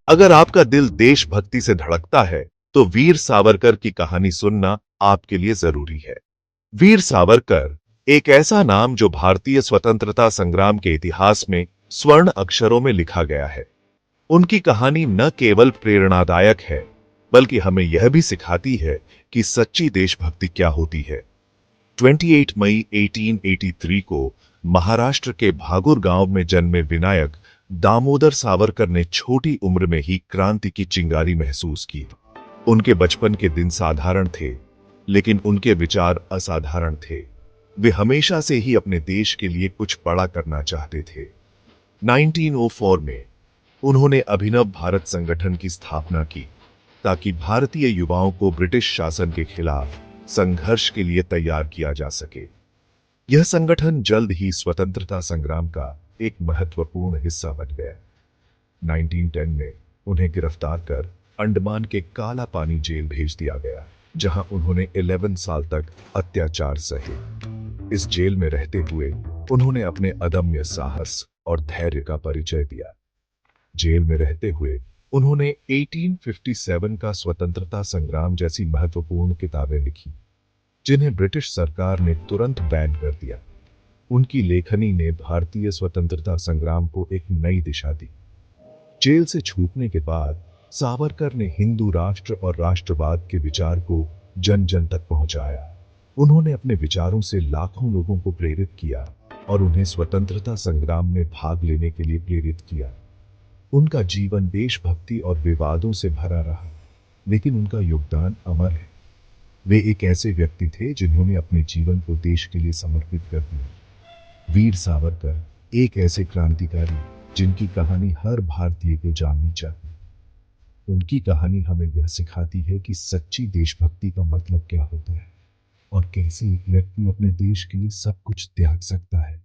अगर आपका दिल देशभक्ति से धड़कता है तो वीर सावरकर की कहानी सुनना आपके लिए जरूरी है। वीर सावरकर एक ऐसा नाम जो भारतीय स्वतंत्रता संग्राम के इतिहास में स्वर्ण अक्षरों में लिखा गया है। उनकी कहानी न केवल प्रेरणादायक है, बल्कि हमें यह भी सिखाती है कि सच्ची देशभक्ति क्या होती है। 28 मई 1883 को महाराष्ट्र के भागुर गांव में जन्मे विनायक दामोदर सावरकर ने छोटी उम्र में ही क्रांति की चिंगारी महसूस की। उनके बचपन के दिन साधारण थे, लेकिन उनके विचार असाधारण थे। वे हमेशा से ही अपने देश के लिए कुछ बड़ा करना चाहते थे। 1904 में उन्होंने अभिनव भारत संगठन की स्थापना की, ताकि भारतीय युवाओं को ब्रिटिश शासन के खिलाफ संघर्ष के लिए तैयार किया जा सके। यह संगठन जल्द ही स्वतंत्रता संग्राम का एक महत्वपूर्ण हिस्सा बन गया। 1910 में उन्हें गिरफ्तार कर अंडमान के काला पानी जेल भेज दिया गया, जहां उन्होंने 11 साल तक अत्याचार सहे। इस जेल में रहते हुए उन्होंने अपने अदम्य साहस और धैर्य का परिचय दिया। जेल में रहते हुए उन्होंने 1857 का स्वतंत्रता संग्राम जैसी महत्वपूर्ण किताबें लिखी, जिन्हें ब्रिटिश सरकार ने तुरंत बैन कर दिया। उनकी लेखनी ने भारतीय स्वतंत्रता संग्राम को एक नई दिशा दी। जेल से छूटने के बाद सावरकर ने हिंदू राष्ट्र और राष्ट्रवाद के विचार को जन जन तक पहुंचाया। उन्होंने अपने विचारों से लाखों लोगों को प्रेरित किया और उन्हें स्वतंत्रता संग्राम में भाग लेने के लिए प्रेरित किया। उनका जीवन देशभक्ति और विवादों से भरा रहा, लेकिन उनका योगदान अमर है। वे एक ऐसे व्यक्ति थे जिन्होंने अपने जीवन को देश के लिए समर्पित कर दिया। वीर सावरकर एक ऐसे क्रांतिकारी जिनकी कहानी हर भारतीय को जाननी चाहिए। उनकी कहानी हमें यह सिखाती है कि सच्ची देशभक्ति का मतलब क्या होता है और कैसे एक व्यक्ति अपने देश के लिए सब कुछ त्याग सकता है।